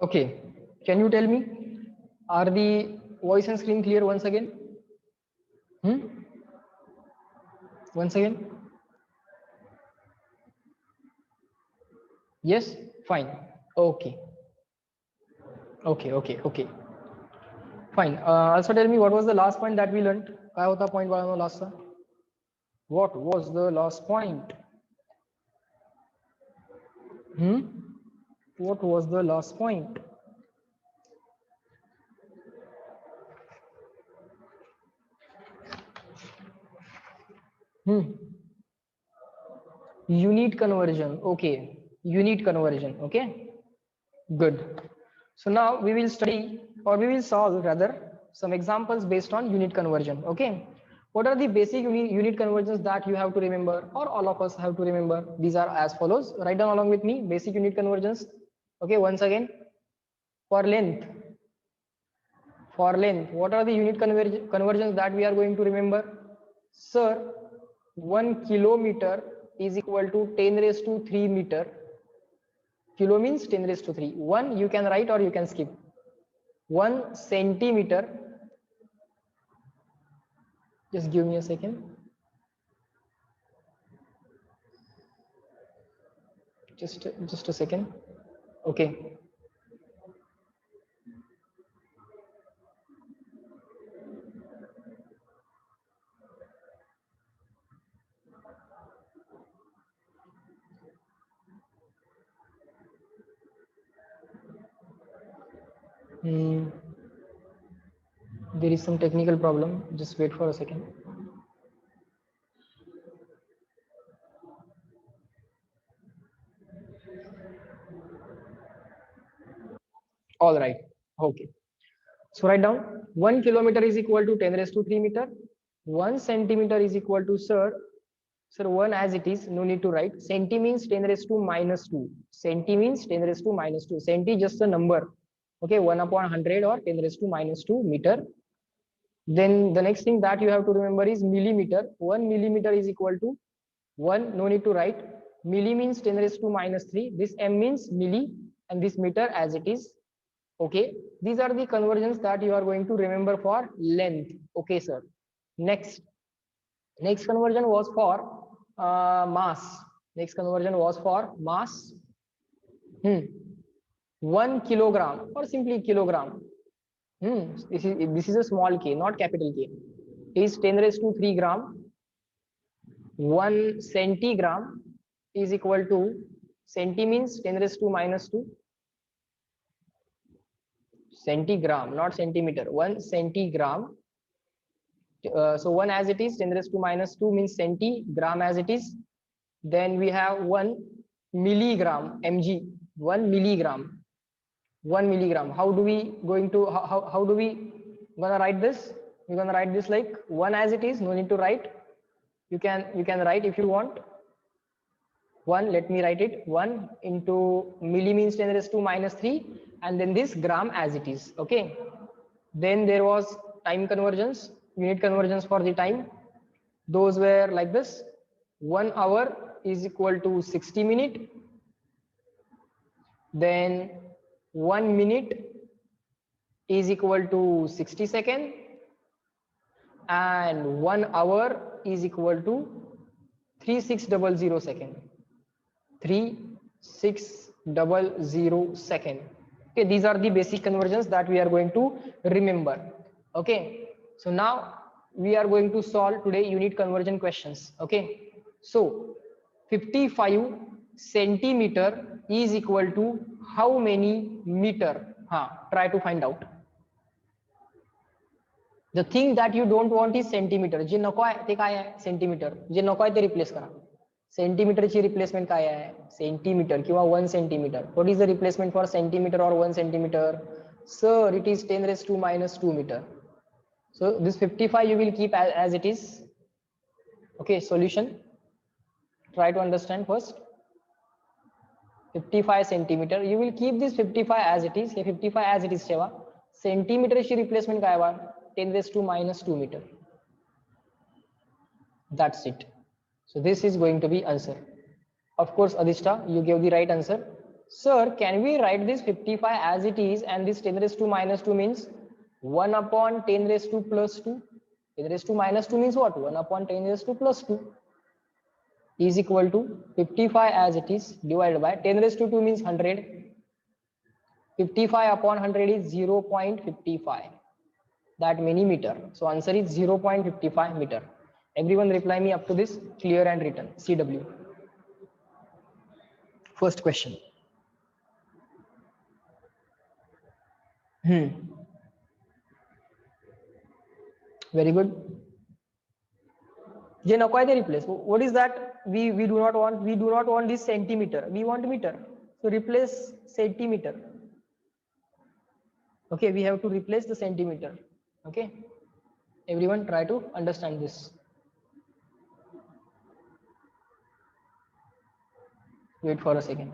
Okay, can you tell me, are the voice and screen clear once again? Once again? Yes, fine. Okay, okay, fine. Also tell me, what was the last point that we learned? काय होता point वाला last चा? What was the last point? What was the last point? Unit conversion. Okay, unit conversion. Okay, good. So now we will study, or we will solve rather, some examples based on unit conversion. Okay, what are the basic unit conversions that you have to remember, or all of us have to remember? These are as follows. Write down along with me basic unit conversions. Okay, once again, for length. For length, what are the unit conversions that we are going to remember? Sir, 1 kilometer is equal to 10 raised to 3 meter. Kilo means 10 raised to 3. 1 you can write or you can skip. 1 centimeter, just give me a second. Just a second. Okay. There is some technical problem. Just wait for a second. All right. Okay. So write down 1 kilometer is equal to 10 raised to 3 meter. 1 centimeter is equal to, sir, 1 as it is, no need to write. Centi means 10 raised to minus 2. Centi means 10 raised to minus 2. Centi just a number. Okay, 1 upon 100 or 10 raised to minus 2 meter. Then the next thing that you have to remember is millimeter. 1 millimeter is equal to 1, no need to write. Milli means 10 raised to minus 3. This m means milli, and this meter as it is. Okay, these are the conversions that you are going to remember for length. Okay, sir. Next conversion was for mass. Next conversion was for mass. 1 kilogram, or simply kilogram. This is a small k, not capital K. Is 10 raised to 3 gram. 1 centigram is equal to, centi means 10 raised to minus 2. Centigram, not centimeter. 1 centigram. So 1 as it is, 10 raised to minus 2 means centigram as it is. Then we have 1 milligram, mg. 1 milligram. 1 milligram. How do we going to, how do we gonna write this? We're gonna write this like 1 as it is, no need to write. You can write if you want. 1, let me write it. 1 into milli means 10 raised to minus 3, and then this gram as it is. Okay. Then there was time conversions, unit conversions for the time. Those were like this. 1 hour is equal to 60 minutes. Then 1 minute is equal to 60 seconds, and 1 hour is equal to 3600 second. 3600 second. Okay, these are the basic conversions that we are going to remember. Okay, so now we are going to solve today unit conversion questions. Okay, so 55 centimeter is equal to how many meter? Try to find out. The thing that you don't want is centimeter. जे नको आहे ते काय आहे? Centimetre. जे नको आहे ते replace करा. सेंटीमीटरची replacement काय आहे? सेंटीमीटर किंवा 1 centimetre. What is the replacement for centimeter or 1 centimeter? Sir, it is 10 raised to minus 2 meter. So this 55 you will keep as it is. Okay, solution. Try to understand first. 55 centimeter. You will keep this 55 as it is. 55 as it is ठेवा. सेंटीमीटरची replacement काय बा? 10 raised to minus 2 meter. That's it. So this is going to be answer. Of course, Adishta, you gave the right answer. Sir, can we write this 55 as it is, and this 10 raised to minus 2 means 1 upon 10 raised to plus 2. 10 raised to minus 2 means what? 1 upon 10 raised to plus 2 is equal to 55 as it is divided by 10 raised to 2 means 100. 55 upon 100 is 0.55. That many meter. So answer is 0.55 meter. Everyone reply me up to this, clear and written. CW. First question. Very good. Je नको आहे ते replace. What is that? We do not want this centimeter. We want meter. So replace centimeter. Okay, we have to replace the centimeter. Okay. Everyone try to understand this. Wait for a second.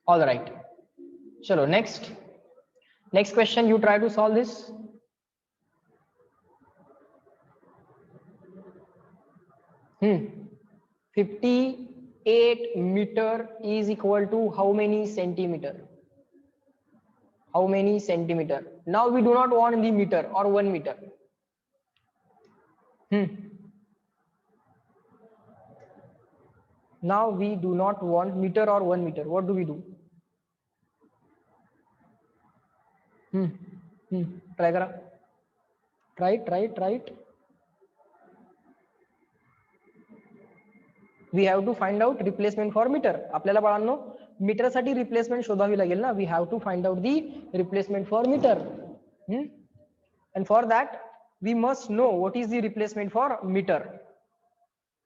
All right. Chalo, next question, you try to solve this. Hmm. 58 meter is equal to how many centimeter? How many centimeter? Now we do not want the meter or 1 meter. Now we do not want meter or 1 meter. What do we do? Try kara. Try it. We have to find out replacement for meter. आपल्याला बाळांनो metre साठी replacement शोधावी लागेल ना. We have to find out the replacement for meter. And for that we must know what is the replacement for meter.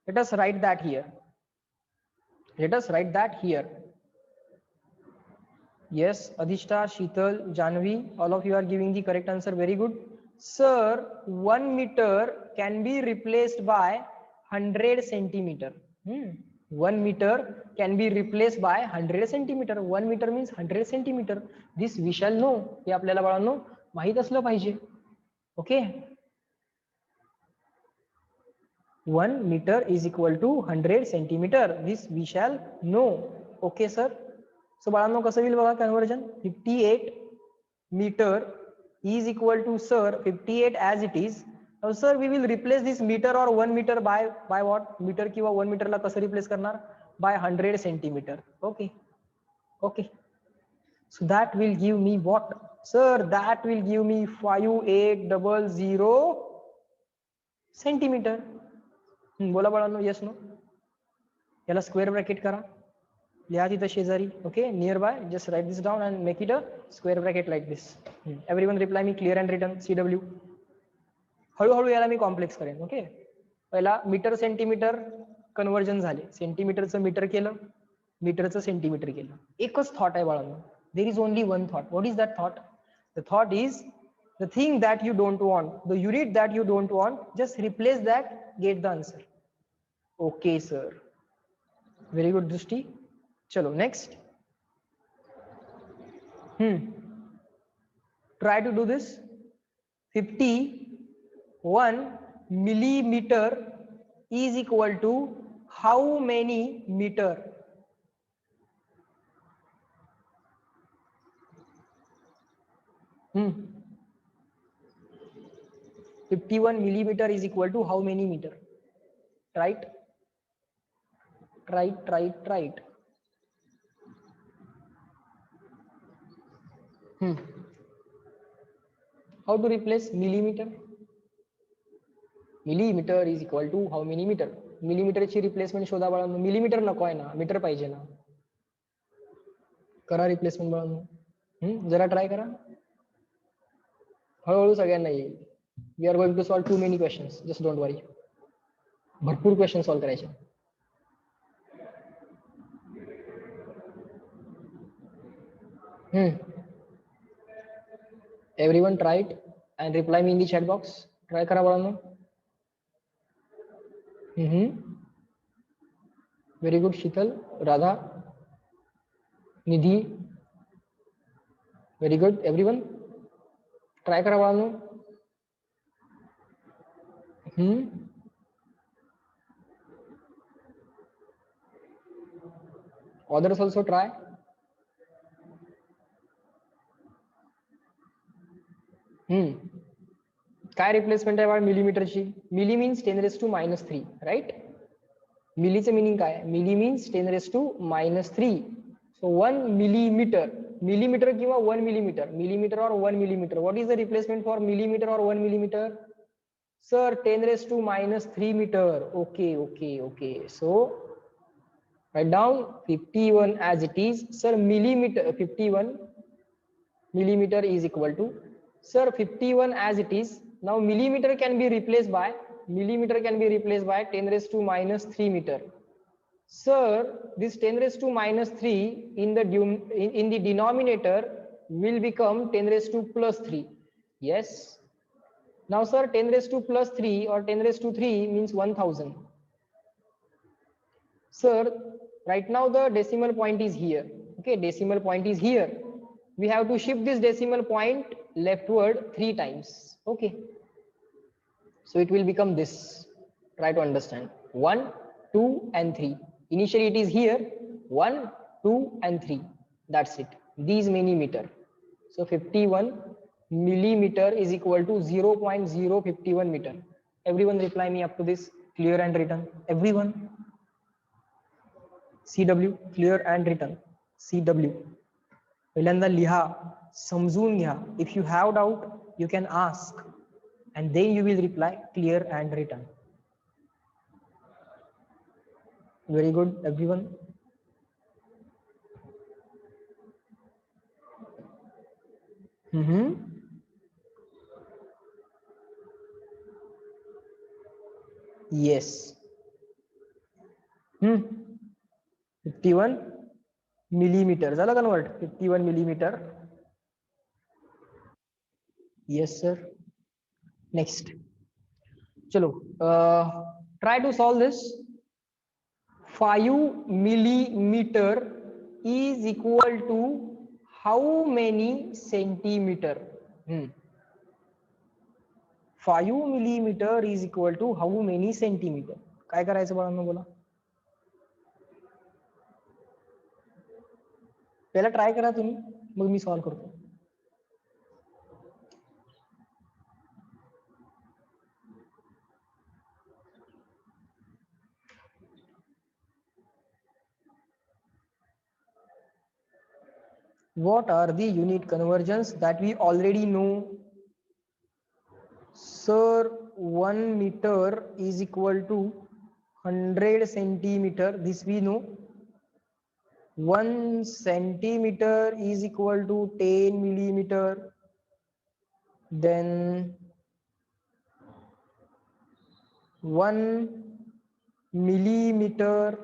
Let us write that here. Yes, Adhishta, Sheetal, Janvi, all of you are giving the correct answer. Very good. Sir, 1 meter can be replaced by 100 centimeter. 1 meter can be replaced by 100 centimeter. 1 meter means 100 centimeter. This we shall know. हे आपल्याला बाळांनो माहित असलं पाहिजे. Okay. 1 meter is equal to 100 centimeter. This we shall know. Okay, sir. So बाळांनो कसं होईल बघा conversion. 58 meter is equal to, sir, 58 as it is. Now sir, we will replace this meter or 1 meter by what? Meter किंवा 1 meter ला कसं replace करणार? By 100 centimeter. Okay. So that will give me what? Sir, that will give me 5800 centimeter. बोला बाळांनो, yes no? याला square bracket करा. लिहा तिथं शेजारी. Okay, nearby, just write this down and make it a square bracket like this. Everyone reply me clear and written. CW. हळूहळू याला मी complex करेन. ओके, पहिला मीटर सेंटीमीटर कन्वर्जन झाले, सेंटीमीटरचं मीटर केलं, मीटरचं सेंटीमीटर केलं. एकच थॉट आहे बाळांनो. There is only one thought. What is that thought? The thought is the thing that you don't want, the unit that you don't want, just replace that, get the answer. Okay sir, very good Drishti. चलो next. Try to do this. 51 millimeter is equal to how many meter? Hmm. 51 millimeter is equal to how many meter? Right? Right. How to replace millimeter? Millimeter is equal to how many meter? millimeter ची replacement शोधा बाळांनो. Millimetre नको आहे ना, metre पाहिजे ना. करा replacement बाळांनो. जरा ट्राय करा, हळूहळू सगळ्यांना येईल. We are going to solve too many questions, just don't worry. भरपूर क्वेश्चन सॉल्व करायचे. Everyone try it and reply me in the chat box. Try करा बाळांनो. Very good, Sheetal. Radha, Nidhi. Very good, everyone. Try करा बाळांनो. Others also try. काय replacement आहे बाळ मिलीमीटरची? Milli means 10⁻³ right. मिलीचं मिनिंग काय? Milli means 10⁻³ so 1 millimetre. Millimetre किंवा 1 millimetre, millimetre or 1 millimetre. What is the replacement for millimetre or 1 millimetre? Sir 10⁻³ metre. Okay okay okay. So write down 51 as it is. Sir, millimeter 51 millimeter is equal to, sir, 51 as it is. Now millimeter can be replaced by 10⁻³ meter. Sir, this 10⁻³ in the denominator will become 10⁻+3. Yes. Now sir, 10⁻+3 or 10⁻³ means 1000. Sir, right now the decimal point is here. Okay, decimal point is here. We have to shift this decimal point leftward 3 times. Okay, so it will become this. Try to understand. 1, 2 and 3. Initially it is here 1, 2 and 3. That's it. These many meter. So 51 millimeter is equal to 0.051 meter. Everyone reply me up to this. Clear and written. Everyone. CW, clear and written. CW. पहिल्यांदा लिहा, समजून घ्या. If you have doubt, you can ask, and then you will reply clear and written. Very good, everyone. Yes. 51 millimeter झालं convert. 51 millimeter. Yes sir. Next. चलो, try to solve this. 5 millimeter is equal to how many centimeter? 5 millimeter is equal to how many centimeter? काय करायचं बाळांनो बोला. पहिला try करा तुम्ही, मग मी solve करतो. What are the unit conversions that we already know? Sir, 1 meter is equal to 100 centimeter. This we know. 1 centimeter is equal to 10 millimeter. Then 1 millimeter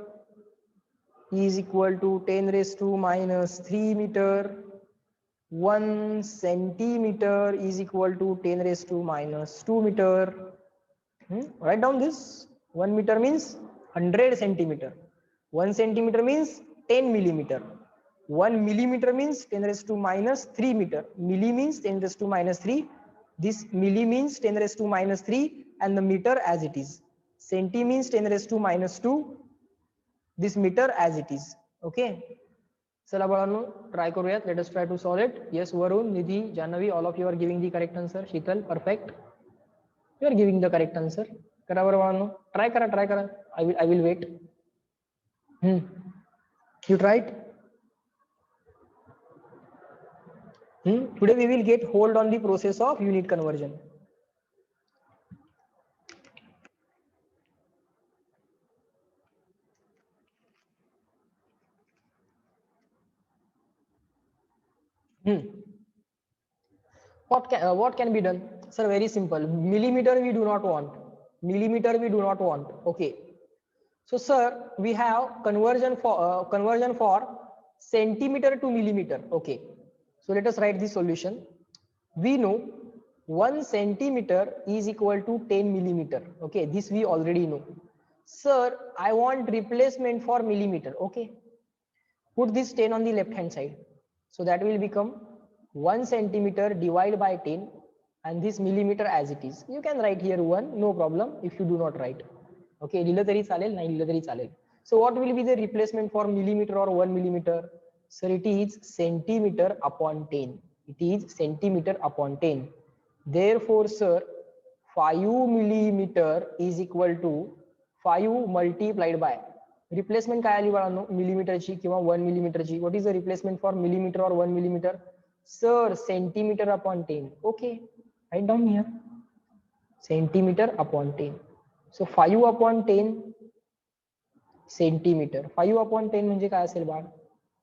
is equal to 10⁻³ meter. 1 centimeter is equal to 10⁻² meter. Write down this. 1 meter means 100 centimeter. 1 centimeter means 10 millimeter. 1 millimeter means 10⁻³ meter. Milli means 10⁻³. This milli means 10⁻³ and the meter as it is. Centi means 10⁻². This meter as it is. Okay. चला बाळांनो, try करूयात. Let us try to solve it. Yes, Varun, Nidhi, Janhavi, all of you are giving the correct answer. Sheetal, perfect. You are giving the correct answer. करा बरं बाळांनो, try करा, try करा. I will wait. You tried? Today we will get hold on the process of unit conversion. What can be done? Sir, very simple. Millimeter we do not want. Millimeter we do not want. Okay. So sir, we have conversion for centimeter to millimeter. Okay. So let us write the solution. We know 1 centimeter is equal to 10 millimeter. Okay, this we already know. Sir, I want replacement for millimeter. Okay. Put this 10 on the left hand side. So that will become 1 centimeter divided by 10 and this millimeter as it is. You can write here 1, no problem if you do not write. Okay, लिहिलं तरी चालेल, नाही लिहिलं तरी चालेल. So what will be the replacement for millimeter or 1 millimeter? Sir, it is centimeter upon 10. It is centimeter upon 10. Therefore, sir, 5 millimeter is equal to 5 multiplied by replacement काय आली बाळांनो मिलीमीटरची किंवा 1 मिलीमीटरची. What is the replacement for millimetre or 1 millimetre? Sir centimetre upon 10. Okay, write down here centimetre upon 10. So 5 upon 10 centimetre. 5 upon 10 म्हणजे काय असेल बाळ?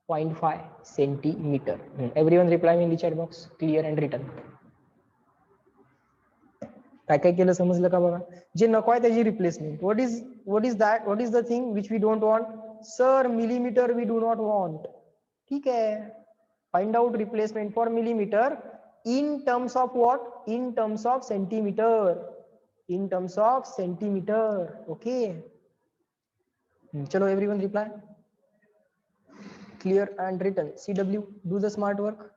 0.5 centimetre. Everyone reply in the chat box clear and written. काय काय केलं समजलं का बघा. जे नको आहे त्याची replacement. What is that? What is the thing which we don't want? Sir millimetre we do not want. ठीक आहे, find out replacement for millimetre in terms of what? In terms of centimeter. In terms of centimeter. Okay. Chalo, everyone reply. Clear and written. CW, do the smart work.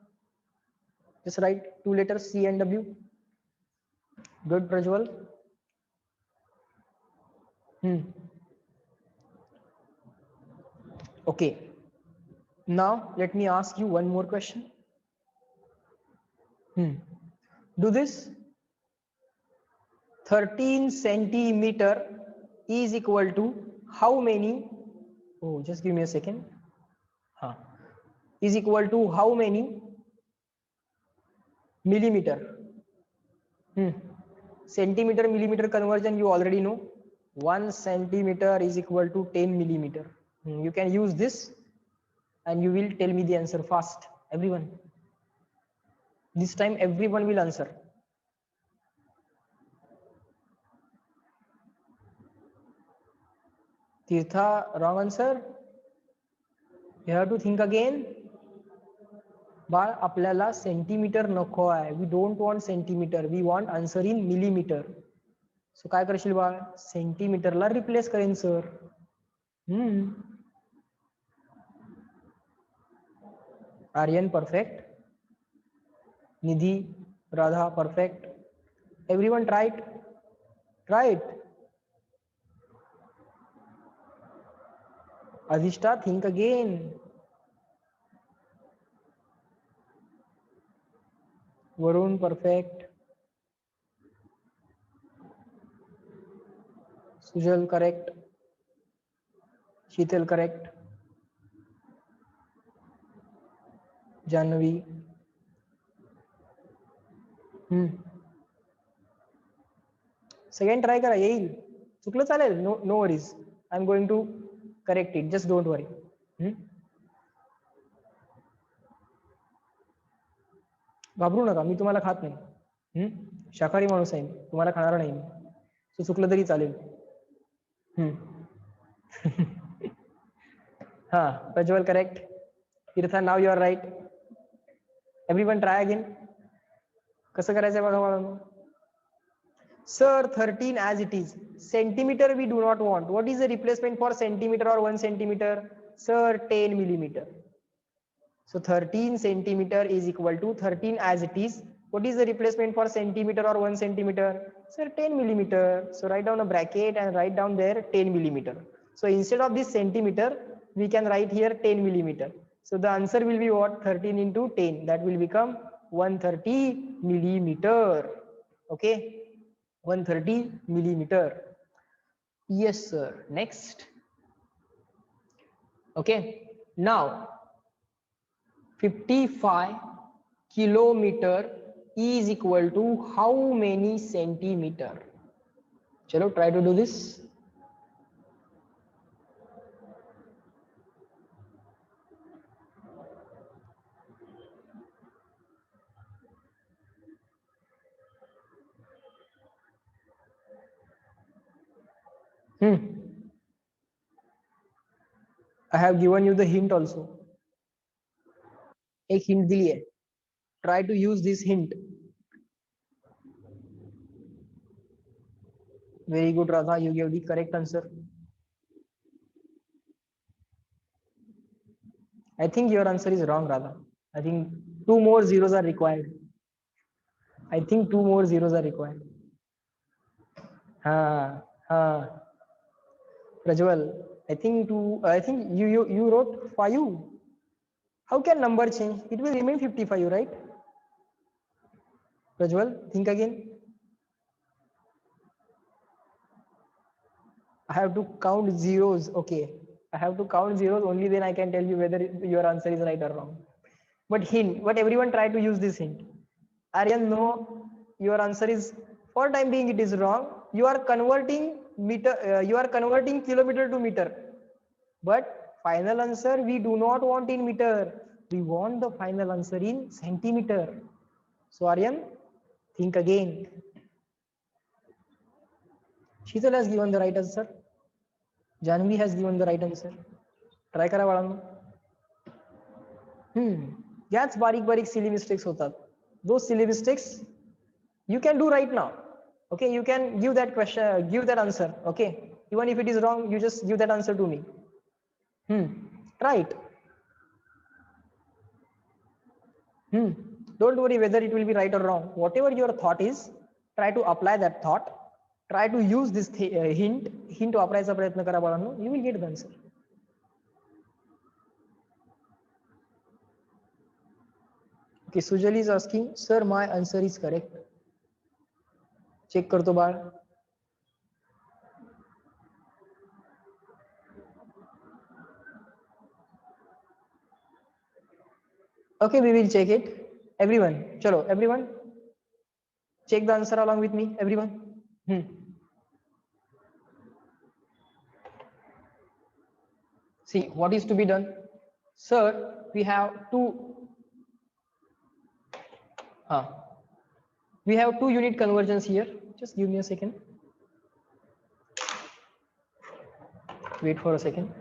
Just write 2 letters C and W. Good, Prajwal. Okay. Now let me ask you one more question. Do this 13 centimeter is equal to how many? Oh, just give me a second. Is equal to how many millimeter? Centimeter millimeter conversion you already know. 1 centimeter is equal to 10 millimeter. You can use this and you will tell me the answer fast. Everyone, this time everyone will answer. Tirtha, wrong answer. You have to think again. बाळ आपल्याला centimetre नको आहे. We don't want centimetre, we want answer in millimetre. सो काय करशील बाळ? सेंटीमीटरला replace करेन sir. Aryan perfect. Nidhi, Radha perfect. Everyone tried. Right. Adhishtha, think again. Varun perfect. Sujal correct. Sheetal correct. Jahnavi. Second try करा, येईल. चुकलं चालेल, no no worries. I am going to correct it, just don't worry. घाबरू नका, मी तुम्हाला खात नाही. शाकाहारी माणूस आहे मी, तुम्हाला खाणार नाही मी. सो चुकलं तरी चालेल. हा, Prajwal correct. Teertha, now you are right. Everyone try again. कसं करायचंय बघा मला. Sir 13 as it is. Centimeter we do not want. What is the replacement for centimeter or 1 centimeter? Sir 10 millimeter. So 13 centimeter is equal to 13 as it is. What is the replacement for centimeter or 1 centimeter? Sir 10 millimeter. So write down a bracket and write down there 10 millimeter. So instead of this centimeter, we can write here 10 millimeter. So the answer will be what? 13 into 10. That will become 130 millimeter. Okay. 130 millimeter. Yes sir. Next. Okay, now 55 kilometer is equal to how many centimeter? Chalo, try to do this. I have given you the hint also. एक hint दिली है. Try to use this hint. Very good, Radha. You gave the correct answer. I think your answer is wrong, Radha. I think two more zeros are required. I think two more zeros are required. Ha. Prajwal, I think you wrote 5. How can number change? It will remain 55, right? Prajwal, think again. I have to count zeros. Okay. I have to count zeros, only then I can tell you whether your answer is right or wrong. But hint, but everyone try to use this hint. Aryan, no, your answer is, for time being it is wrong. You are converting you are converting kilometer to meter. But final answer we do not want in meter. We want the final answer in centimeter. So Aryan, think again. Sheetal has given the right answer. Janvi has given the right answer. Try करा बाळांनो. याच बारीक बारीक silly mistakes होतात. Those silly mistakes you can do right now. Okay, you can give that question, give that answer. Okay, even if it is wrong, you just give that answer to me. Try it. Don't worry whether it will be right or wrong. Whatever your thought is, try to apply that thought. Try to use this hint वापरायचा प्रयत्न करा बाळांनो. You will get the answer. Okay, Sujali is asking, sir, my answer is correct. Check करतो बाळ. Okay, we will check it. Everyone, chalo, everyone, check the answer along with me. Everyone. See what is to be done. Sir, we have two. We have two unit conversions here. Just give me a second. Wait for a second.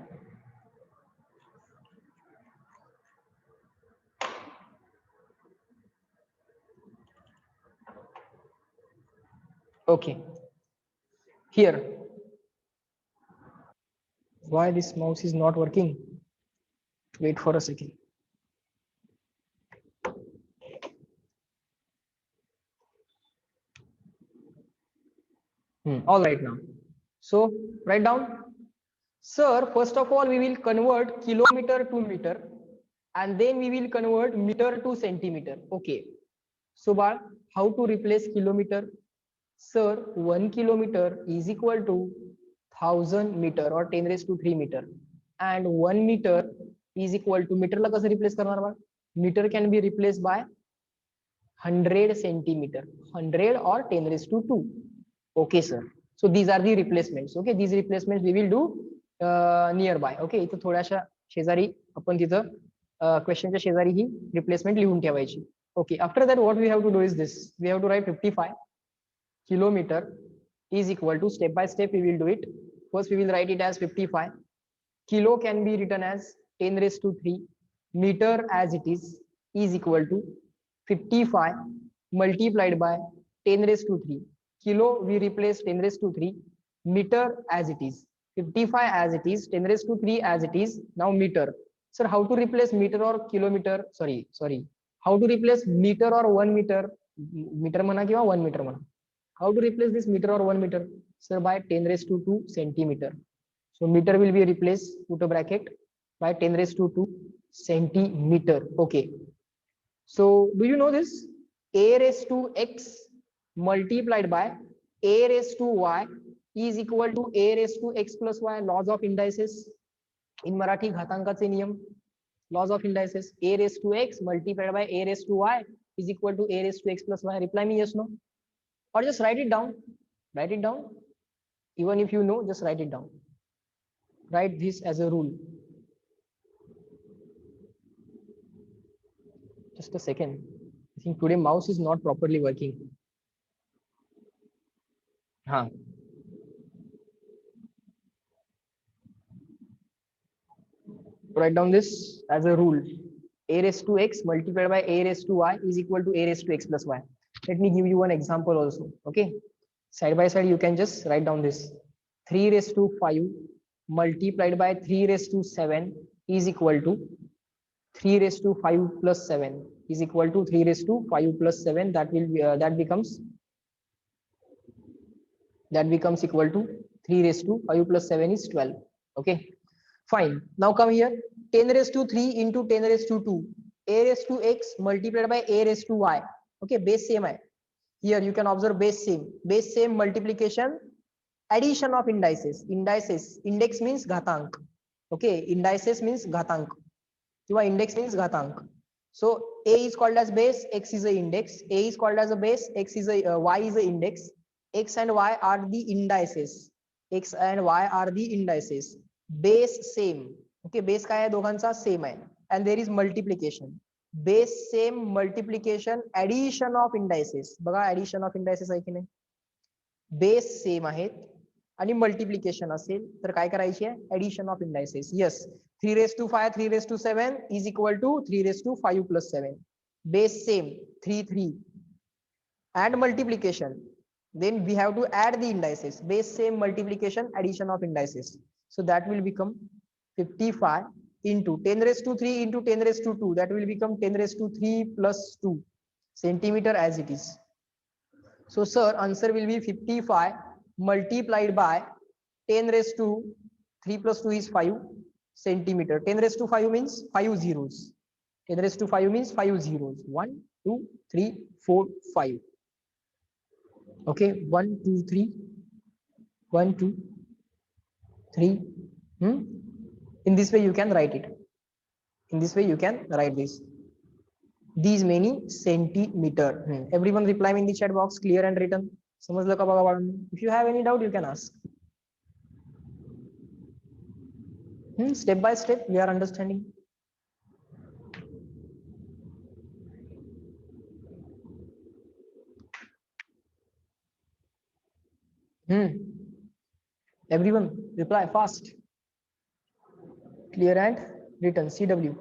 Okay. Here. Why this mouse is not working? Wait for a second. All right now. So write down. Sir, first of all, we will convert kilometer to meter, and then we will convert meter to centimeter. Okay. So, how to replace kilometer? Sir, 1 kilometer is equal to 1000 meter or 10 raised to 3 meter, and 1 meter is equal to meter. ला कसं replace करणार बाळ? Meter can be replaced by 100 centimeter, 100 or 10 raised to 2. Okay, sir. So these are the replacements. Okay, these replacements we will do nearby. Okay, इथं थोड्याशा शेजारी आपण तिथं क्वेश्चनच्या शेजारी ही replacement लिहून ठेवायची. Okay, after that what we have to do is this. We have to write 55 kilometer is equal to, step by step we will do it. First we will write it as 55. Kilo can be written as 10 raised to 3. Meter as it is equal to 55 multiplied by 10 raised to 3. Kilo we replace 10 raised to 3. Meter as it is 55 as it is, 10 raised to 3 as it is. Now meter. Sir, how to replace meter or kilometer? Sorry. How to replace meter or 1 meter? Meter म्हणा किंवा 1 meter म्हणा. How to replace this meter or 1 meter? Sir, by 10 raised to 2 centimeter. So meter will be replaced, put a bracket, by 10 raised to 2 centimeter. Okay. So do you know this? A raised to x multiplied by a raised to y is equal to a raised to x plus y. Laws of indices in Marathi, घातांकाचे नियम. Laws of indices. A raised to x multiplied by a raised to y is equal to a raised to x plus y. Reply me yes, no, or just write it down. Write it down. Even if you know, just write it down. Write this as a rule. Just a second. I think today mouse is not properly working. Write down this as a rule. A raised to x multiplied by a raised to y is equal to a raised to x plus y. Let me give you one example also. Okay, side by side you can just write down this. 3 raised to 5 multiplied by 3 raised to 7 is equal to 3 raised to 5 plus 7 is equal to 3 raised to 5 plus 7. That will be, that becomes equal to 3 raised to 5 plus 7 is 12. Okay, fine. Now come here. 10 raised to 3 into 10 raised to 2. A raised to x multiplied by a raised to y. Okay, base same hai. Here you can observe base same. Base same multiplication, addition of indices. Index means ghatank. Okay, indices means ghatank. Index means ghatank. So a is called as base, x is a index. A is called as a base, x is a y is a index. X and y are the indices. X and y are the indices. Base same. Okay, base काय है दोघांचा same आहे. And there is multiplication. Base same multiplication, addition of indices. बघा addition of indices आहे की नाही. Base same आहेत आणि मल्टिप्लिकेशन असेल तर काय करायची आहे, addition of indices. Yes, 3 raised to 5 3 raised to 7 is equal to 3 raised to 5 plus 7. Base same 3 3 and multiplication, then we have to add the indices. Base same multiplication, addition of indices. So that will become 55 into 10 raised to 3 into 10 raised to 2. That will become 10 raised to 3 plus 2 centimeter as it is. So sir, answer will be 55 multiplied by 10 raised to 3 plus 2 is 5 centimeter. 10 raised to 5 means 5 zeros. 10 raised to 5 means 5 zeros. 1, 2, 3, 4, 5. Okay, 1, 2, 3, 1, 2, 3. In this way you can write it. In this way you can write this. These many centimeter. Everyone reply in the chat box, clear and written. समजलं का बघा बाळांनो? If you have any doubt, you can ask. Step by step, we are understanding. Everyone reply fast. Clear and written. CW.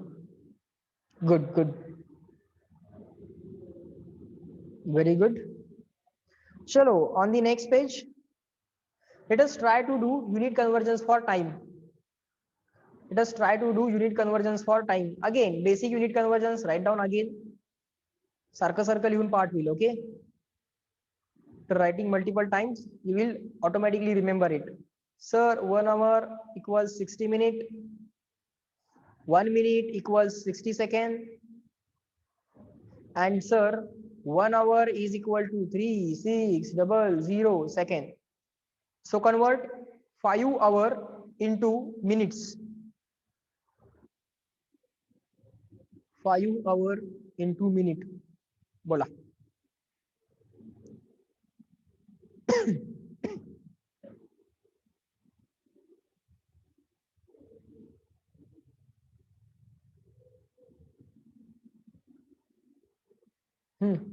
Good, good. Very good. Chalo, on the next page, let us try to do unit conversions for time. Let us try to do unit conversions for time. Again, basic unit conversions, write down again. Circle लिहून part will, okay? After writing multiple times, you will automatically remember it. Sir, 1 hour equals 60 minutes. 1 minute equals 60 seconds. And sir, 1 hour is equal to 3600 seconds. So convert 5 hours into minutes. 5 hours into minute. Bola.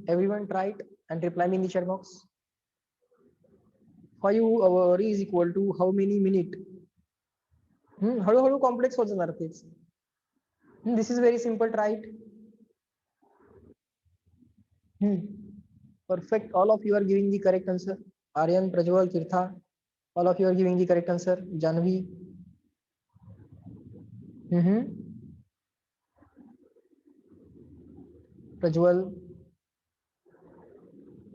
Everyone try it and reply me in the chat box. 5 hours is equal to how many minutes? हळूहळू complex होत जाणार तेच. This is very simple, try it. Perfect. All of you are giving the correct answer. Aryan, Prajwal, Tirtha, all of you are giving the correct answer. Janvi. Prajwal,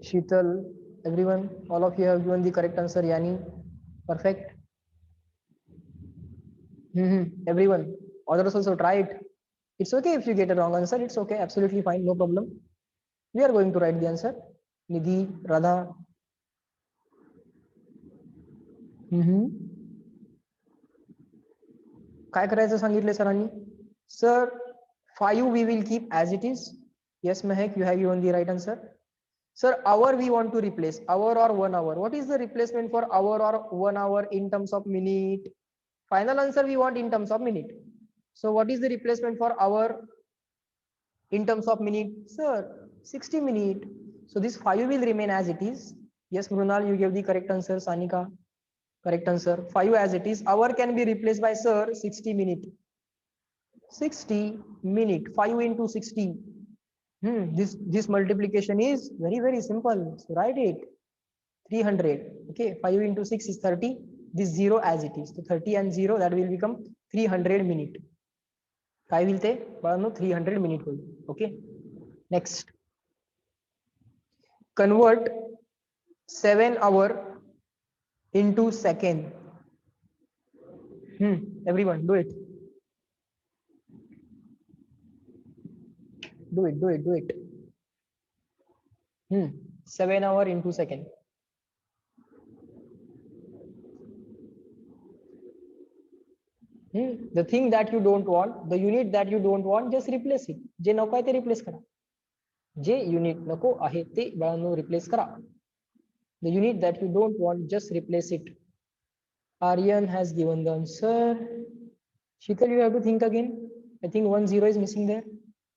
Sheetal, everyone, all of you have given the correct answer. Yani, perfect. Everyone, others also try it. It's okay if you get a wrong answer. It's okay, absolutely fine, no problem. We are going to write the answer. Nidhi, Radha. काय करायचं सांगितले सरांनी? Sir, 5 we will keep as it is. Yes, Mehak, you have given the right answer. Sir, hour we want to replace. Hour or 1 hour. What is the replacement for hour or 1 hour in terms of minute? Final answer we want in terms of minute. So what is the replacement for hour in terms of minute? Sir, 60 minutes. So this 5 will remain as it is. Yes, Mrunal, you gave the correct answer. Sanika, correct answer. 5 as it is. Hour can be replaced by, sir, 60 minutes. 60 minutes. 5 into 60. This multiplication is very, very simple. So write it. 300. Okay, 5 into 6 is 30. This 0 as it is. So 30 and 0, that will become 300 minutes. काय होईल ते बाळांनो 300 minute होईल. Okay, next convert 7 hour into second. Everyone do it. Do it. 7 hour into second. The thing that you don't want, the unit that you don't want, just replace it. जे नको आहे ते replace करा. जे unit नको आहे ते बाळांनो replace करा. The unit that you don't want, just replace it. Aryan has given the answer. Sheetal, you have to think again. I think 1 0 is missing there.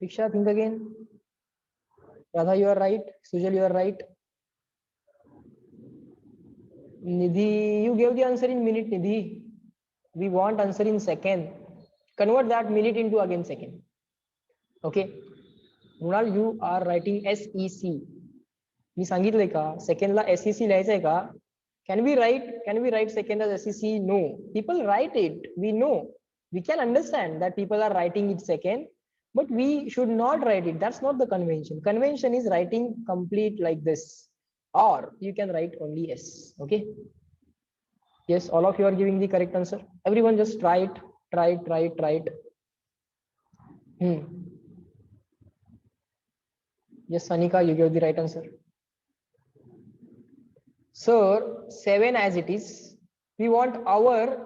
Diksha, think again. Radha, you are right. Sujal, you are right. Nidhi, you gave the answer in minute, Nidhi. We want answer in second. Convert that minute into again second. Okay. Mrunal, you are writing SEC. मी सांगितलंय का सेकंडला SEC लिहायचंय का? Can we write second as SEC? No. People write it. We know. We can understand that people are writing it second, but we should not write it. That's not the convention. Convention is writing complete like this, or you can write only S. Okay. Yes, all of you are giving the correct answer. Everyone just try it. Try it. Yes, Sanika, you gave the right answer. Sir, 7 as it is. We want our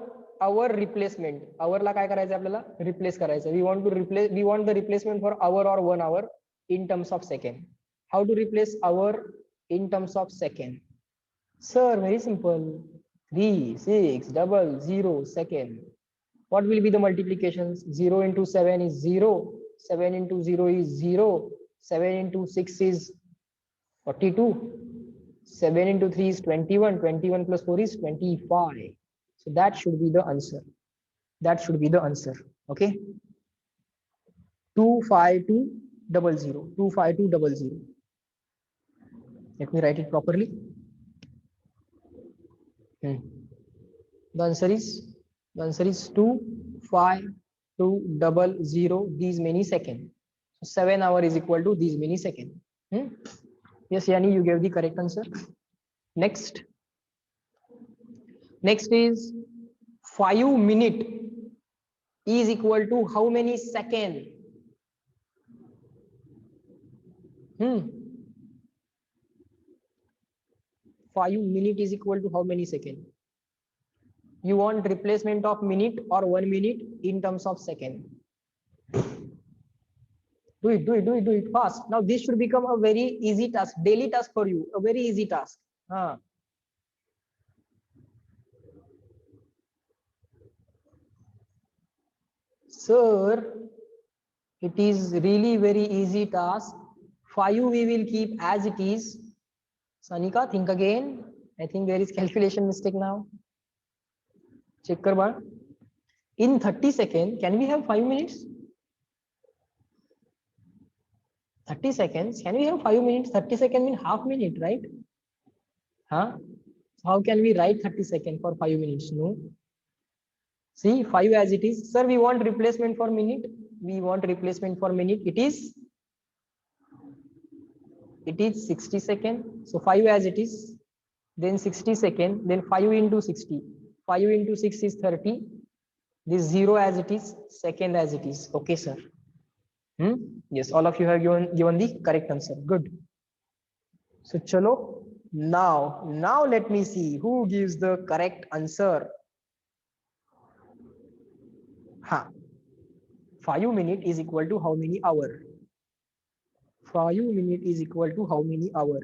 replacement. Our ला काय करायचं आपल्याला replace करायचं. We want the replacement for hour or 1 hour in terms of second. How to replace hour in terms of second? Sir, very simple. 3 6 0 second. What will be the multiplications? 0 into 7 is 0. 7 into 0 is 0. 7 into 6 is 42. 7 into 3 is 21. 21 plus 4 is 25. So that should be the answer. Okay. 25200. 25200. Let me write it properly. The answer is 25200 these many seconds. So 7 hour is equal to these many seconds. Yes, Yani, you gave the correct answer. Next is 5 minute is equal to how many second? 5 minute is equal to how many second? You want replacement of minute or 1 minute in terms of second? Do it fast. Now this should become a very easy task, daily task for you, a very easy task. Sir, it is really very easy task. 5 we will keep as it is. Sanika, think again. I think there is calculation mistake now. Check karba. In 30 seconds, can we have 5 minutes? 30 seconds, can we have 5 minutes? 30 seconds mean half minute, right? How can we write 30 seconds for 5 minutes? No. See, 5 as it is. Sir, we want replacement for minute. It is 60 seconds. So 5 as it is. Then 60 seconds. Then 5 into 60. 5 into 6 is 30. This 0 as it is. Second as it is. Okay, sir. Yes, all of you have given the correct answer. Good. So chalo. Now let me see who gives the correct answer. 5 minutes is equal to how many hour? 5 minutes is equal to how many hour?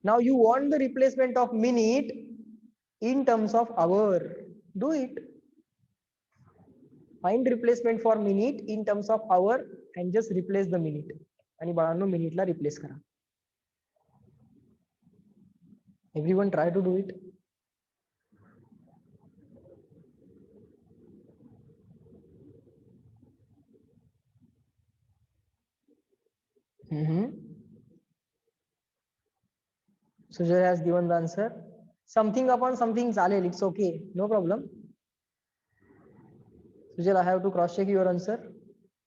Now you want the replacement of minute in terms of hour. Do it. Find replacement for minute in terms of hour and just replace the minute. आणि बाळांनो minute ला replace करा. Everyone try to do it. Sujay has given the answer. Something upon something चालेल. It's okay. No problem. Sujal, I have to cross check your answer.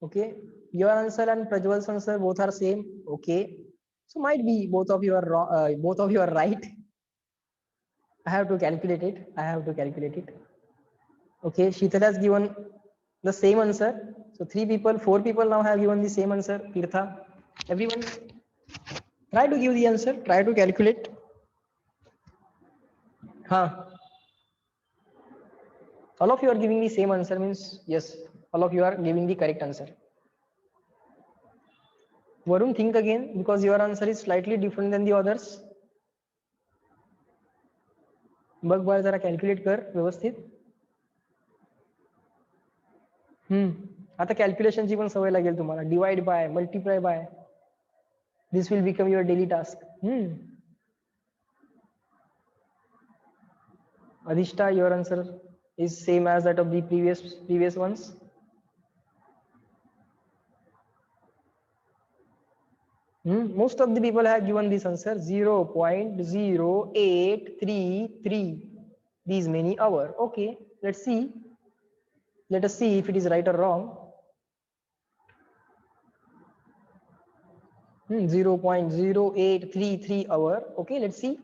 Okay, your answer and Prajwal's answer both are same. Okay, so might be both of you are wrong. Both of you are right. I have to calculate it. I have to calculate it. Okay, Sheetal has given the same answer. So 4 people now have given the same answer. Tirtha, everyone, try to give the answer. Try to calculate. Huh? All of you are giving the same answer means yes. All of you are giving the correct answer. Varun, think again because your answer is slightly different than the others. बघ बार जरा calculate कर व्यवस्थित. आता कॅल्क्युलेशनची पण सवय लागेल तुम्हाला. Divide by, multiply by, this will become your daily task. Adishta, your answer is same as that of the previous ones. Most of the people have given this answer 0.0833. These many hour. Okay, let's see. Let us see if it is right or wrong. 0.0833 hour. Okay, let's see.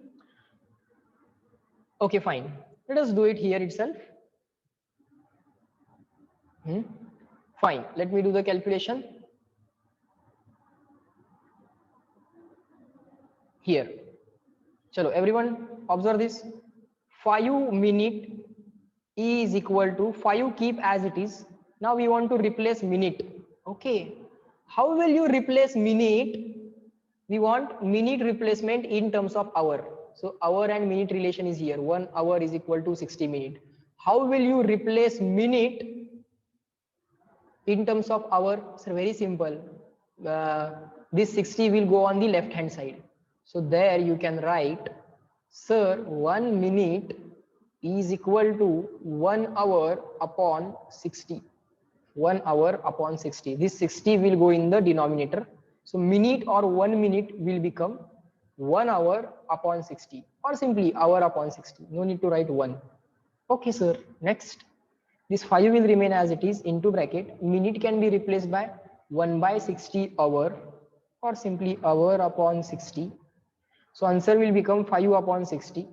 Okay, fine. Let us do it here itself. Fine. Let me do the calculation. Here. Chalo, everyone observe this. 5 minute is equal to 5 keep as it is. Now we want to replace minute. Okay. How will you replace minute? We want minute replacement in terms of hour. So hour and minute relation is here. 1 hour is equal to 60 minutes. How will you replace minute in terms of hour? So very simple. This 60 will go on the left hand side. So there you can write, sir, 1 minute is equal to 1 hour upon 60. 1 hour upon 60. This 60 will go in the denominator. So minute or 1 minute will become 1 hour upon 60 or simply hour upon 60. No need to write 1. Okay, sir. Next, this 5 will remain as it is into bracket. Minute can be replaced by 1 by 60 hour or simply hour upon 60. So answer will become 5 upon 60.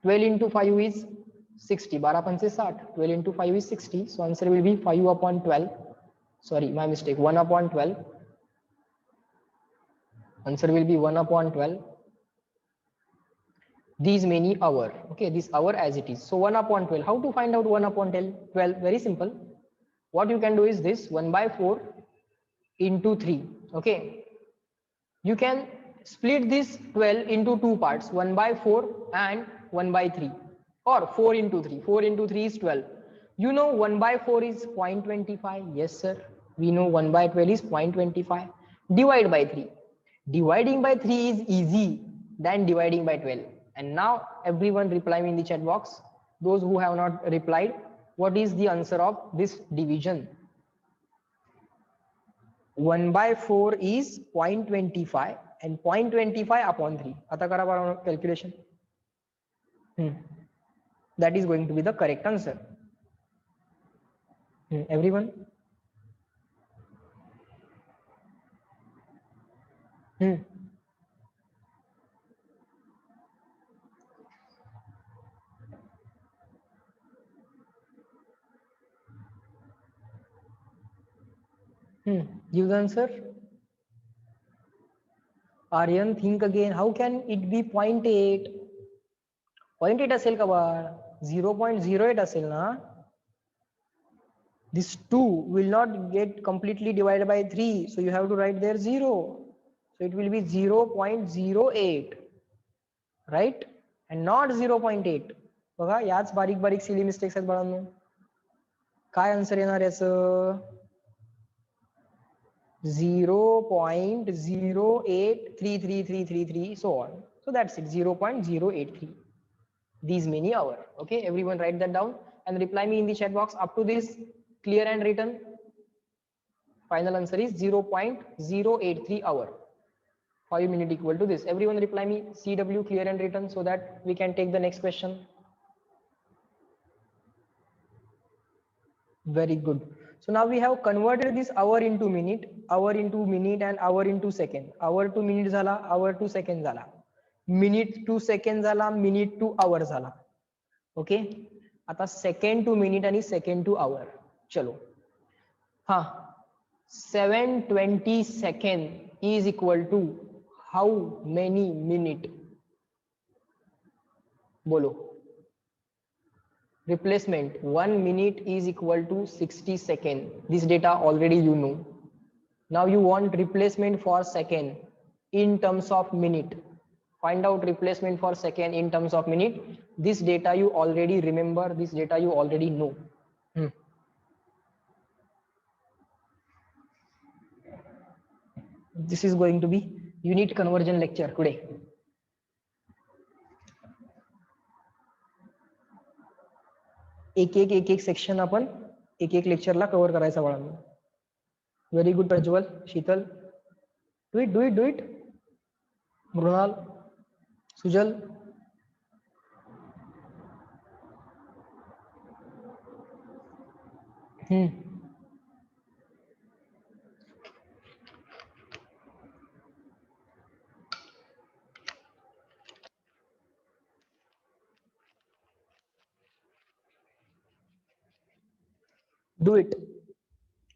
12 into 5 is 60. 12 पंचे 60. 12 into 5 is 60. So answer will be 5 upon 12. Sorry, my mistake. 1 upon 12. Answer will be 1 upon 12. These many hour. Okay, this hour as it is. So 1 upon 12. How to find out 1 upon 12? Very simple. What you can do is this 1 by 4 into 3. Okay. You can split this 12 into 2 parts. 1 by 4 and 1 by 3. Or 4 into 3. 4 into 3 is 12. You know 1 by 4 is 0.25. Yes, sir. We know 1 by 12 is 0.25. Divide by 3. Dividing by 3 is easy than dividing by 12. And now everyone reply me in the chat box. Those who have not replied, what is the answer of this division? 1 by 4 is 0.25 and 0.25 upon 3. Ata kara bara calculation. That is going to be the correct answer. Everyone? Give the answer. Aryan, think again. How can it be 0.8? 0.8 असेल का बाळ? 0.08 असेल ना? This 2 will not get completely divided by 3. So you have to write there 0. So it will be 0.08. Right? And not 0.8. बघा याच बारीक बारीक silly mistakes आहेत बाळांनो. काय आन्सर येणार याचं? 0.083333 so on. So that's it, 0.083. These many hour. Okay, everyone write that down and reply me in the chat box. Up to this, clear and written. Final answer is 0.083 hour. 5 minutes equal to this. Everyone reply me CW clear and written so that we can take the next question. Very good. So now we have converted this hour into minute and hour into second. Hour to minute झाला, hour to second झाला, minute to second झाला, minute to hour झाला. Okay, आता second to minute आणि second to hour. चलो हा, 720 second is equal to how many minute? बोलो. Replacement 1 minute is equal to 60 second. This data already you know. Now you want replacement for second in terms of minute. Find out replacement for second in terms of minute. This data you already remember, this data you already know. This is going to be unit conversion lecture today. एक एक section आपण एक एक लेक्चरला cover करायचा बाळांनो. Very good Prajwal, Sheetal, do it. Mrunal, Sujal. Do it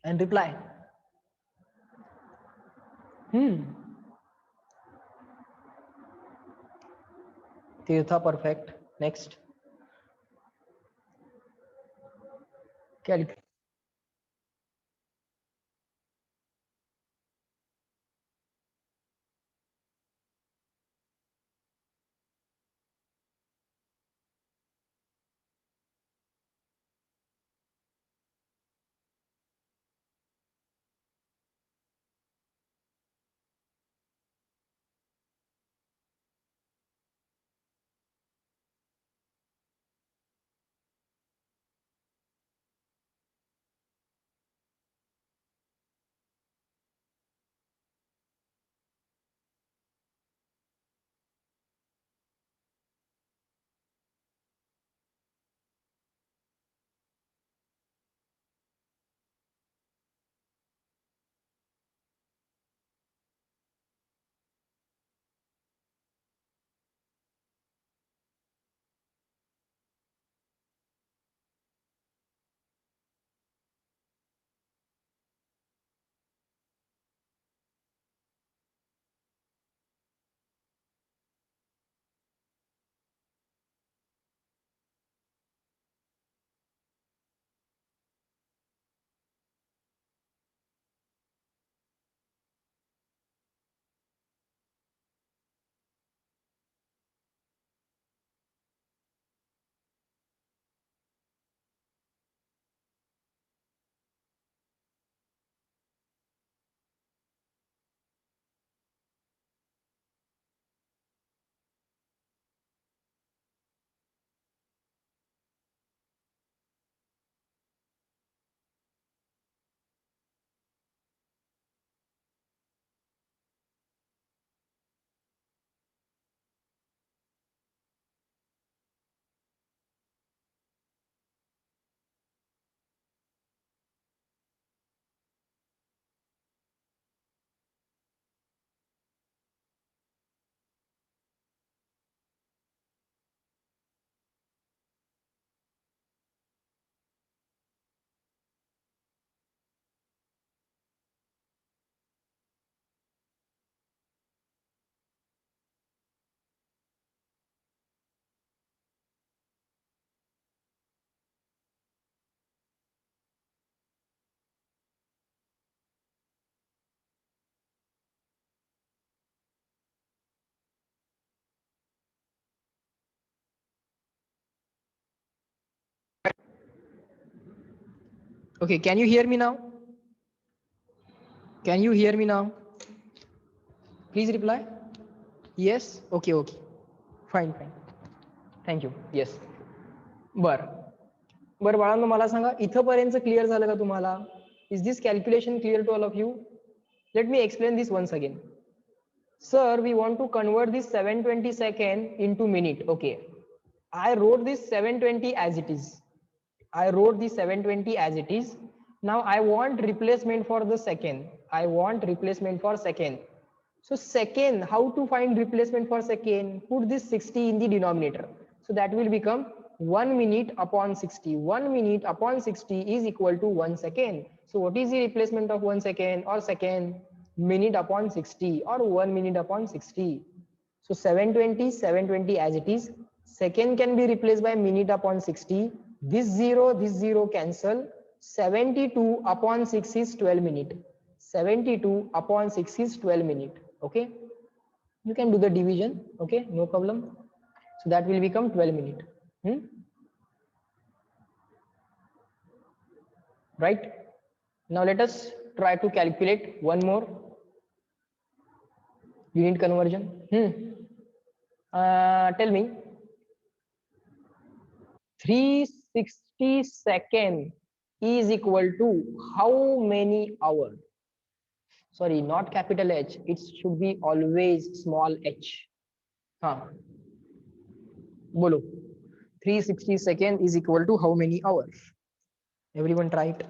and reply. Tirtha, perfect. Next. Okay, can you hear me now? Can you hear me now? Please reply. Yes. Okay. Fine. Thank you. Yes. बर बाळांनो, मला सांगा, इथपर्यंत clear झालं का तुम्हाला? Is this calculation clear to all of you? Let me explain this once again. Sir, we want to convert this 720 second into minute. Okay, I wrote this 720 as it is. I wrote the 720 as it is. Now I want replacement for the second. I want replacement for second. So second, how to find replacement for second? Put this 60 in the denominator. So that will become 1 minute upon 60. 1 minute upon 60 is equal to 1 second. So what is the replacement of 1 second or second? Minute upon 60 or 1 minute upon 60. So 720 as it is. Second can be replaced by minute upon 60. This 0 cancel. 72 upon 6 is 12 minute. 72 upon 6 is 12 minute. Okay. You can do the division. Okay. No problem. So that will become 12 minute. Right. Now let us try to calculate one more unit conversion. Tell me, 360 second is equal to how many hours? Sorry, not capital H. It should be always small h. Bolo. 360 second is equal to how many hours? Everyone try it.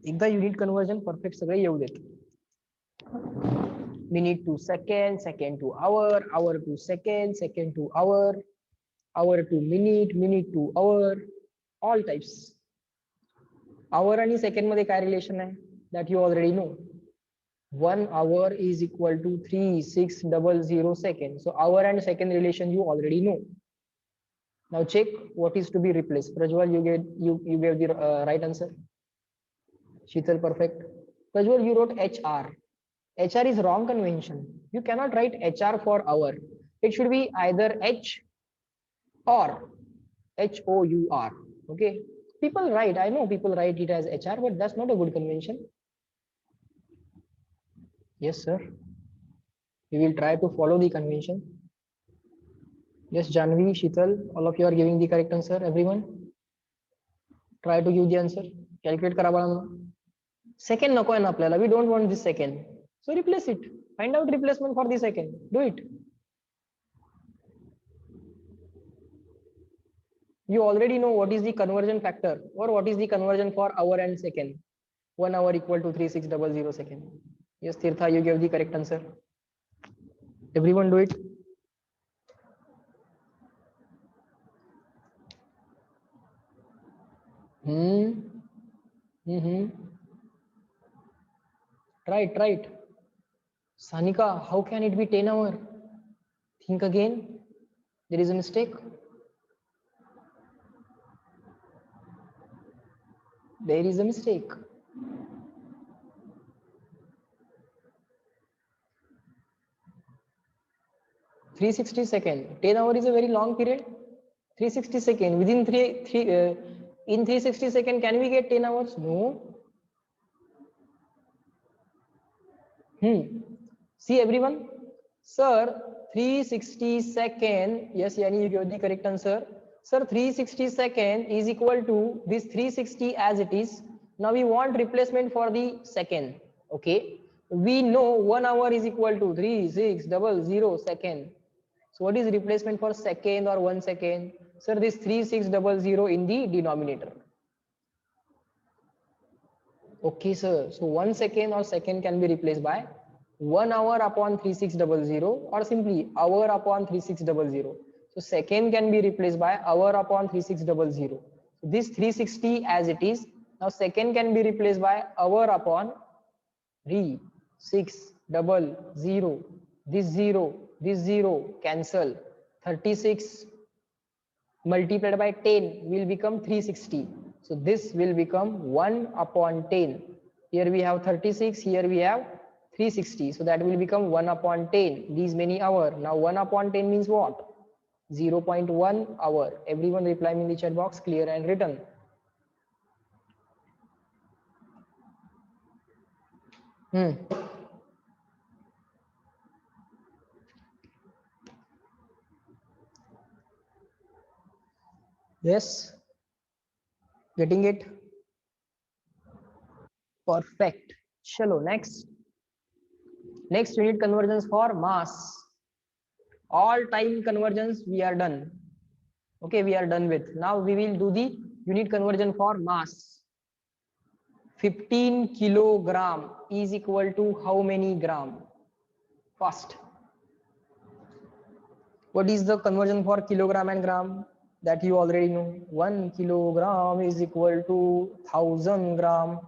एकदा unit conversion perfect सगळे येऊ देत. Minute to second, second to hour, hour to second, second to hour, hour to minute, minute to hour, all types. Hour आणि second मध्ये काय relation आहे? That you already know. 1 hour is equal to 3600 seconds. So hour and second relation you already know. Now check what is to be replaced. Prajwal, you gave the right answer. Sheetal, perfect. Prajwal, you wrote HR. HR is wrong convention. You cannot write HR for hour. It should be either H or HOUR. Okay. People write, I know people write it as HR, but that's not a good convention. Yes, sir. We will try to follow the convention. Yes, Janvi, Sheetal, all of you are giving the correct answer. Everyone, try to give the answer. Calculate करा बाळांनो. Second नको आहे ना आपल्याला. We don't want this second. So replace it. Find out replacement for the second. Do it. You already know what is the conversion factor or what is the conversion for hour and second. 1 hour equal to 3600 second. Yes, Tirtha, you gave the correct answer. Everyone do it. Right. Sanika, how can it be 10 hour? Think again. There is a mistake. There is a mistake. (360 seconds). 10 hour is a very long period. 360 seconds. Within in 360 seconds, can we get 10 hours? No. See everyone. Sir, 360 seconds. Yes, Yani, you gave the correct answer. Sir, 360 seconds is equal to this 360 as it is. Now we want replacement for the second. Okay. We know 1 hour is equal to 3600 seconds. So what is replacement for second or 1 second? Sir, this 3600 in the denominator. Okay, sir. So 1 second or second can be replaced by 1 hour upon 3600 or simply hour upon 3600. So second can be replaced by hour upon 3600. So this 360 as it is. Now second can be replaced by hour upon 3600. This 0 cancel. 36 multiplied by 10 will become 360. So this will become 1 upon 10. Here we have 36, here we have 360. So that will become 1 upon 10. These many hours. Now 1 upon 10 means what? 0.1 hour. Everyone reply me in the chat box, clear and written. Yes. Getting it? Perfect. Chalo, next. Next unit conversions for mass. All time conversions we are done. Okay, we are done with. Now we will do the unit conversion for mass. 15 kilogram is equal to how many gram? First, what is the conversion for kilogram and gram? That you already know. 1 kilogram is equal to 1000 gram.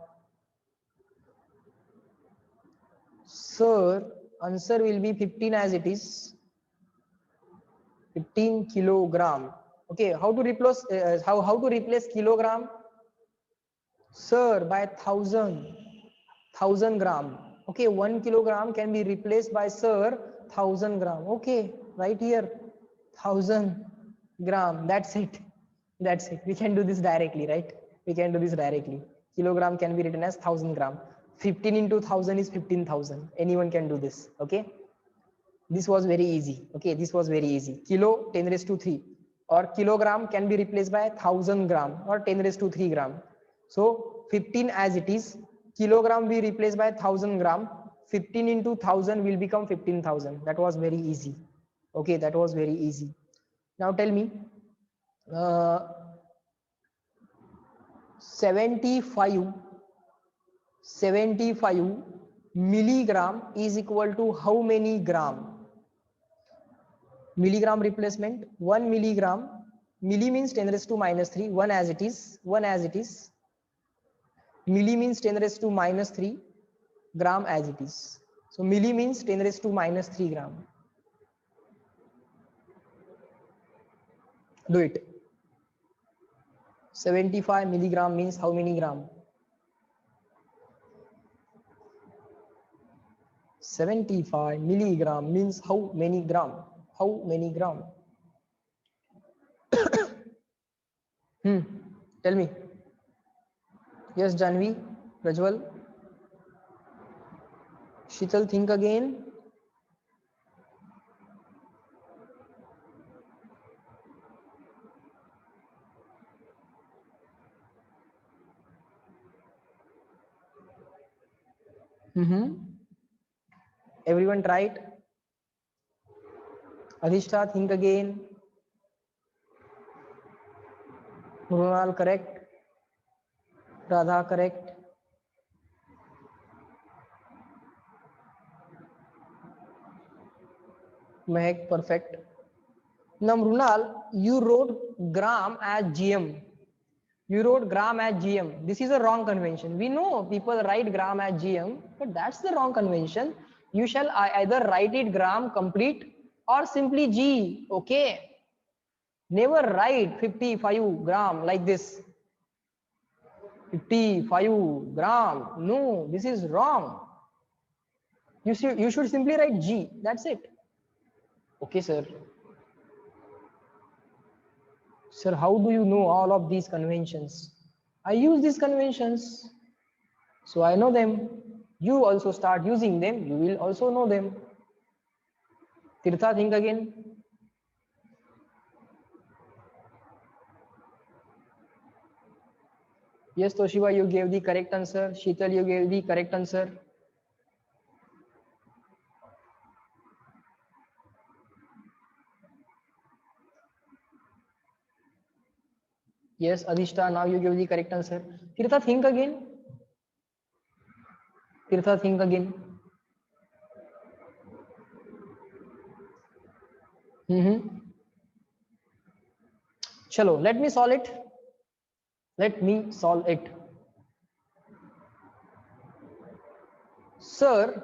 Sir, answer will be 15 as it is. 15 kilogram. Okay, how to replace how to replace kilogram? Sir, by 1000 gram. Okay, 1 kilogram can be replaced by sir 1000 gram. Okay, right here 1000 gram. That's it. That's it. We can do this directly, right? We can do this directly. Kilogram can be written as 1000 gram. 15 into 1000 is 15,000. Anyone can do this. Okay. This was very easy. Okay, this was very easy. Kilo 10 raised to 3 or kilogram can be replaced by 1000 gram or 10 raised to 3 gram. So 15 as it is, kilogram we replace by 1000 gram. 15 into 1000 will become 15,000. That was very easy. Okay, that was very easy. Now tell me, 75 milligram is equal to how many gram? Milligram replacement, 1 milligram. Milli means 10 raised to minus 3, 1 as it is, 1 as it is. Milli means 10 raised to minus 3, gram as it is. So milli means 10 raised to minus 3 gram. Do it. 75 milligram means how many gram? 75 milligram means how many gram? How many gram? Tell me. Yes, Janvi, Rajwal. Shital, think again. Everyone tried. Adhishta, think again. Runal, correct. Radha, correct. Mehak, perfect. Now, Runal, you wrote gram as GM. You wrote gram as GM. This is a wrong convention. We know people write gram as GM, but that's the wrong convention. You shall either write it gram complete or simply G. Okay. Never write 55 gram like this. 55 gram. No, this is wrong. You should simply write G. That's it. Okay, sir. Sir, how do you know all of these conventions? I use these conventions, so I know them. You also start using them, you will also know them. Tirtha, think again. Yes, Toshiba, you gave the correct answer. Sheetal, you gave the correct answer. Yes, Adhishta, now you give the correct answer. Tirtha, think again. Tirtha, think again. Chalo, let me solve it. Let me solve it. Sir,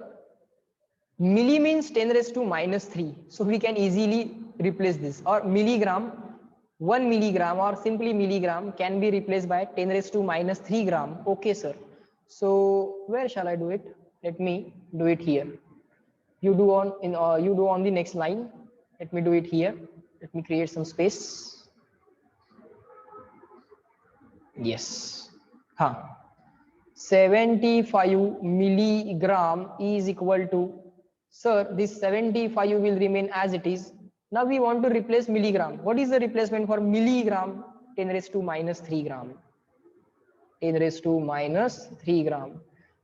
milli means 10 raised to minus 3. So we can easily replace this. Or milligram, 1 milligram or simply milligram can be replaced by 10 raised to minus 3 gram. Okay, sir. So where shall I do it? Let me do it here. You do on the next line. Let me do it here. Let me create some space. Yes. 75 milligram is equal to, sir, this 75 will remain as it is. Now we want to replace milligram. What is the replacement for milligram? 10 raised to minus 3 gram. 10 raised to minus 3 gram.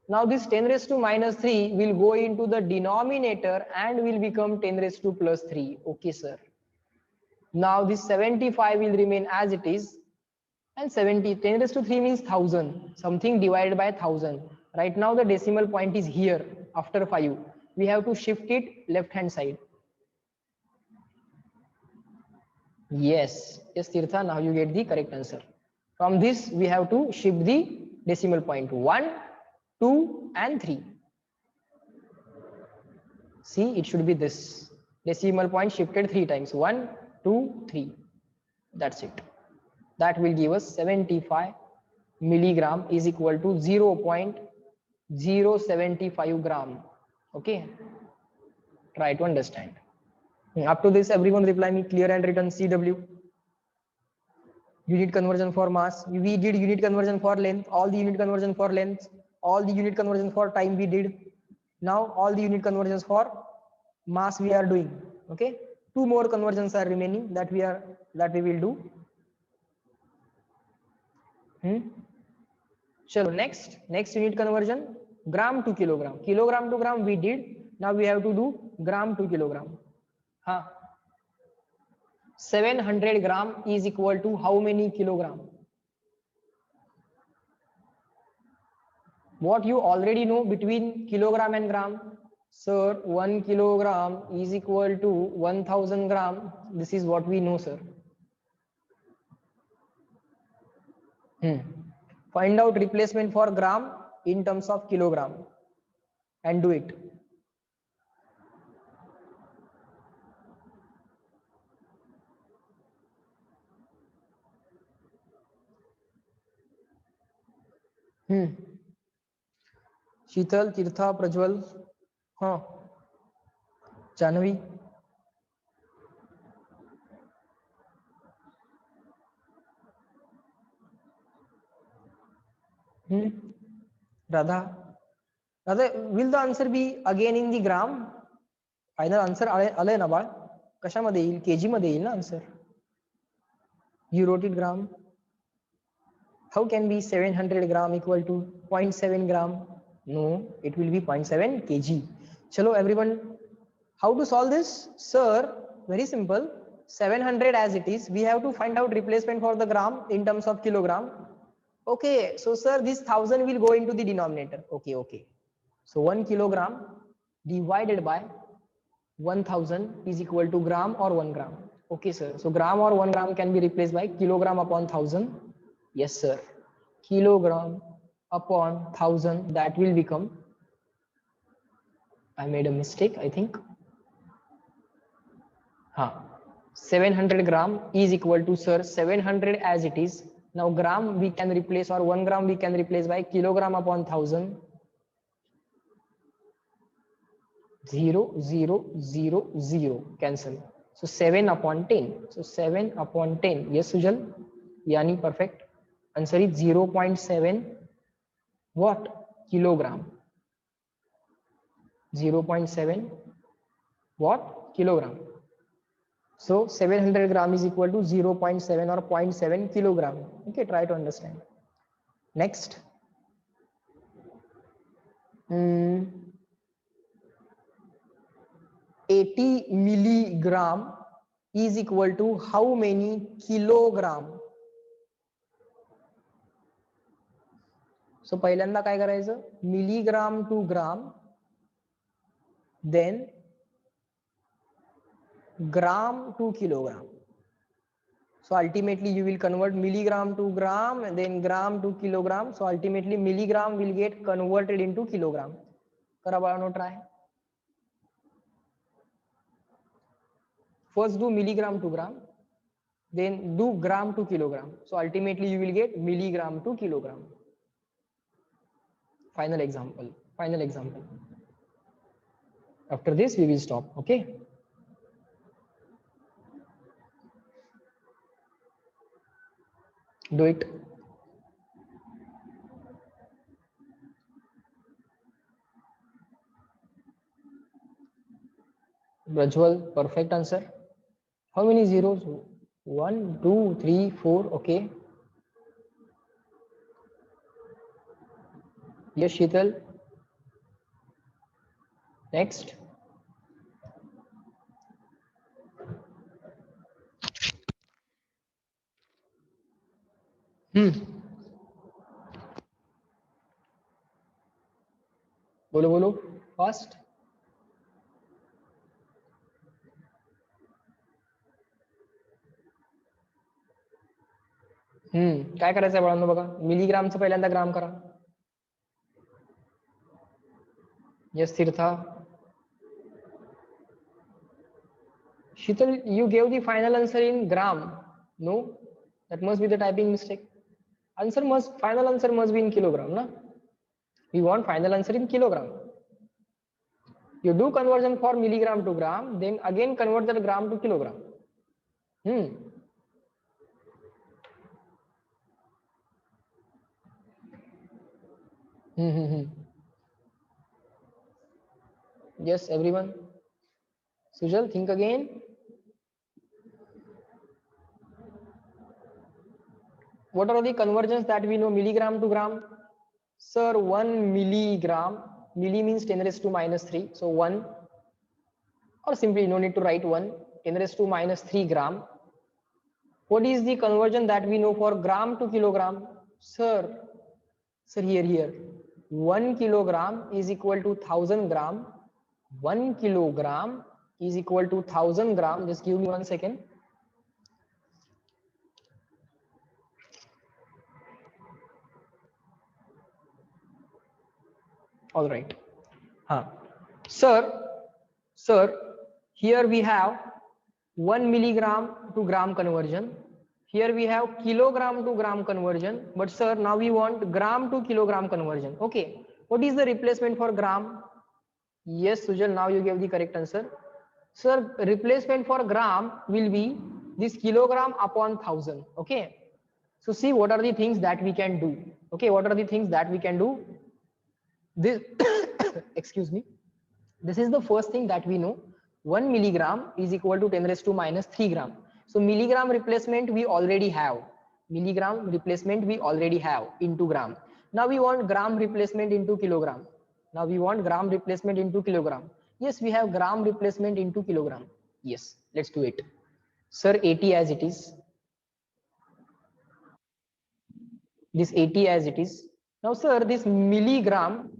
Now this 10 raised to minus 3 will go into the denominator and will become 10 raised to plus 3. Okay, sir. Now this 75 will remain as it is, and 70, 10 raised to 3 means 1000, something divided by 1000. Right now the decimal point is here after 5. We have to shift it left hand side. Yes, yes, Tirtha, now you get the correct answer. From this, we have to shift the decimal point 1, 2, and 3. See, it should be this. Decimal point shifted 3 times. 1, 2, 3. That's it. That will give us 75 milligram is equal to 0.075 gram. Okay. Try to understand. Up to this, everyone reply me clear and written CW. Unit conversion for mass. We did unit conversion for length, all the unit conversion for length, all the unit conversion for time we did. Now all the unit conversions for mass we are doing. Okay. 2 more conversions are remaining that we will do. Chalo, next unit conversion, gram to kilogram. Kilogram to gram we did. Now we have to do gram to kilogram. 700 gram is equal to how many kilogram? What you already know between kilogram and gram? Sir, 1 kilogram is equal to 1000 gram. This is what we know, sir. Find out replacement for gram in terms of kilogram and do it. शीतल, तीर्था, प्रज्वल, हाँ, Janvi, Radha. Radha, will the answer be again in the gram? Final answer आले ना बाळ? कशामध्ये येईल? kg मध्ये येईल ना answer? You wrote it gram. How can be 700 gram equal to 0.7 gram? No, it will be 0.7 kg. Chalo everyone, how to solve this? Sir, very simple. 700 as it is, we have to find out replacement for the gram in terms of kilogram. Okay, so sir, this 1000 will go into the denominator. Okay. So 1 kilogram divided by 1000 is equal to gram or 1 gram. Okay, sir. So gram or 1 gram can be replaced by kilogram upon 1000. Yes, sir. Kilogram upon 1000, that will become, I made a mistake, I think. 700 gram is equal to, sir, 700 as it is. Now gram we can replace, or 1 gram we can replace by kilogram upon 1000. 0, 0, 0, 0 cancel. So 7 upon 10. So 7 upon 10. Yes, Sujal? Yani perfect. Answer is 0.7 what? Kilogram. 0.7 what? Kilogram. So 700 gram is equal to 0.7 or 0.7 kilogram. Okay, try to understand. Next. 80 milligram is equal to how many kilogram? So पहिल्यांदा काय करायचं? Milligram to gram, then gram to kilogram. So ultimately you will convert milligram to gram and then gram to kilogram. So ultimately milligram will get converted into kilogram. करा बाळांनो try. First do milligram to gram, then do gram to kilogram. So ultimately you will get milligram to kilogram. Final example. After this we will stop. Okay. Do it. Rajwal, perfect answer. How many zeros? 1, 2, 3, 4. Okay. Yes, Sheetal. Next. बोलो बोलो fast. काय करायचंय बाळांनो बघा, मिलीग्रामचं पहिल्यांदा ग्राम करा. Yes Tirtha. Shital, you gave the final answer in gram. No, that must be the typing mistake. Final answer must be in kilogram, na? We want final answer in kilogram. You do conversion for milligram to gram, then again convert that gram to kilogram. Yes, everyone. Sujal, think again. What are the conversions that we know milligram to gram? Sir, 1 milligram. Milli means 10 raised to minus 3. So 1, or simply no need to write 1, 10 raised to minus 3 gram. What is the conversion that we know for gram to kilogram? Sir, here. 1 kilogram is equal to 1000 gram. 1 kilogram is equal to 1000 gram. Just give me 1 second. All right. Sir, here we have 1 milligram to gram conversion. Here we have kilogram to gram conversion. But sir, now we want gram to kilogram conversion. Okay. What is the replacement for gram? Yes, Sujal, now you gave the correct answer. Sir, replacement for gram will be this kilogram upon 1000. Okay. So see what are the things that we can do. Okay, what are the things that we can do? This excuse me. This is the first thing that we know. 1 milligram is equal to 10 raised to minus 3 gram. So milligram replacement we already have. Milligram replacement we already have into gram. Now we want gram replacement into kilogram. Yes, we have gram replacement into kilogram. Yes, let's do it. Sir, 80 as it is. This 80 as it is. Now sir, this milligram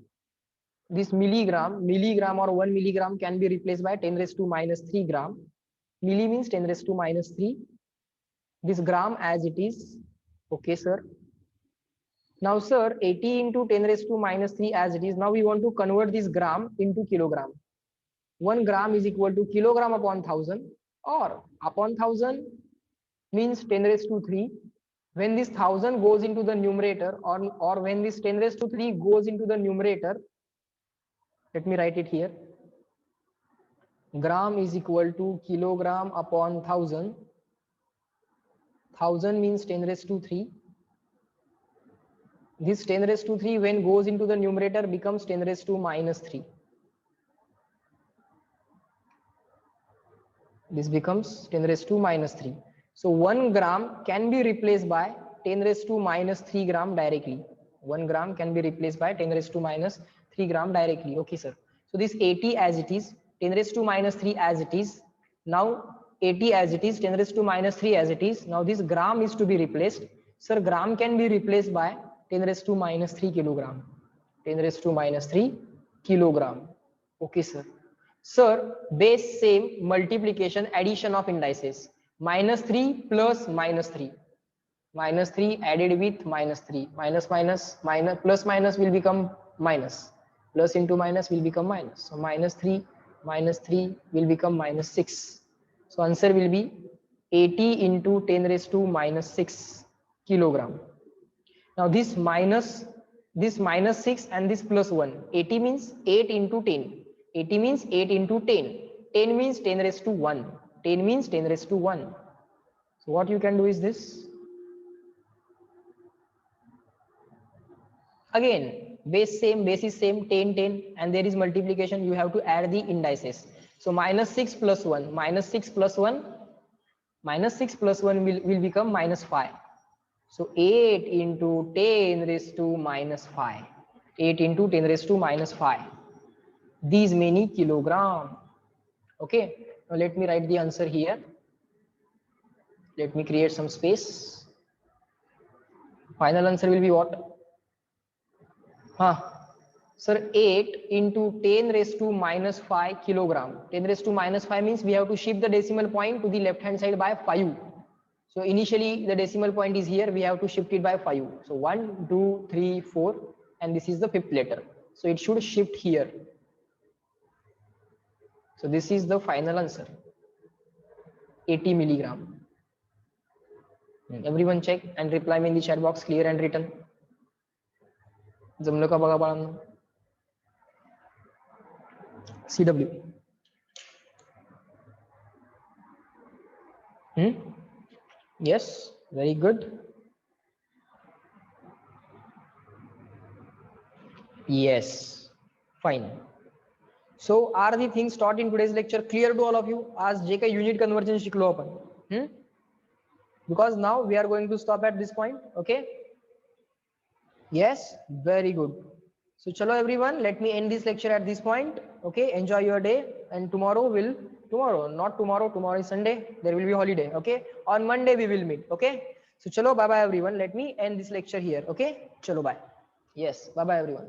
or 1 milligram can be replaced by 10 raised to minus 3 gram. Milli means 10 raised to minus 3. This gram as it is. Okay, sir. Now, sir, 80 into 10 raised to minus 3 as it is. Now we want to convert this gram into kilogram. 1 gram is equal to kilogram upon 1000, or upon 1000 means 10 raised to 3. When this 1000 goes into the numerator, or when this 10 raised to 3 goes into the numerator, let me write it here. Gram is equal to kilogram upon 1000. 1000 means 10 raised to 3. This 10 raised to 3 when goes into the numerator becomes 10 raised to minus 3. This becomes 10 raised to minus 3. So 1 gram can be replaced by 10 raised to minus 3 gram directly. 1 gram can be replaced by 10 raised to minus 3 gram directly. Okay, sir. So this 80 as it is, 10 raised to minus 3 as it is. Now 80 as it is, 10 raised to minus 3 as it is. Now this gram is to be replaced. Sir, gram can be replaced by 10 raised to minus 3 kilogram. 10 raised to minus 3 kilogram. Okay, sir. Sir, base same, multiplication, addition of indices. Minus 3 plus minus 3. Minus 3 added with minus 3. Minus plus minus will become minus. Plus into minus will become minus. So minus 3 will become minus 6. So answer will be 80 into 10 raised to minus 6 kilogram. Now this minus 6 and this plus 1. 80 means 8 into 10. 80 means 8 into 10. 10 means 10 raised to 1. 10 means 10 raised to 1. So what you can do is this. Again, base is same, 10, 10, and there is multiplication. You have to add the indices. So minus 6 plus 1. Minus 6 plus 1 will become minus 5. So 8 into 10 raised to minus 5. 8 into 10 raised to minus 5. These many kilogram. Okay, now let me write the answer here. Let me create some space. Final answer will be what? Huh. Sir, 8 into 10 raised to minus 5 kilogram. 10 raised to minus 5 means we have to shift the decimal point to the left hand side by 5. So initially the decimal point is here, we have to shift it by 5. So 1, 2, 3, 4, and this is the fifth letter. So it should shift here. So this is the final answer, 80 milligram. Everyone check and reply me in the chat box, clear and written. जमलं का बघा बाळांनो. CW. Yes, very good. Yes, fine. So are the things taught in today's lecture clear to all of you? आज जे काही unit conversion शिकलो आपण. Because now we are going to stop at this point. Okay. Yes, very good. So chalo everyone, let me end this lecture at this point. Okay, enjoy your day, and tomorrow, not tomorrow, tomorrow is Sunday, there will be holiday. Okay, on Monday we will meet. Okay, so chalo, bye bye everyone, let me end this lecture here. Okay, chalo, bye. Yes, bye bye everyone.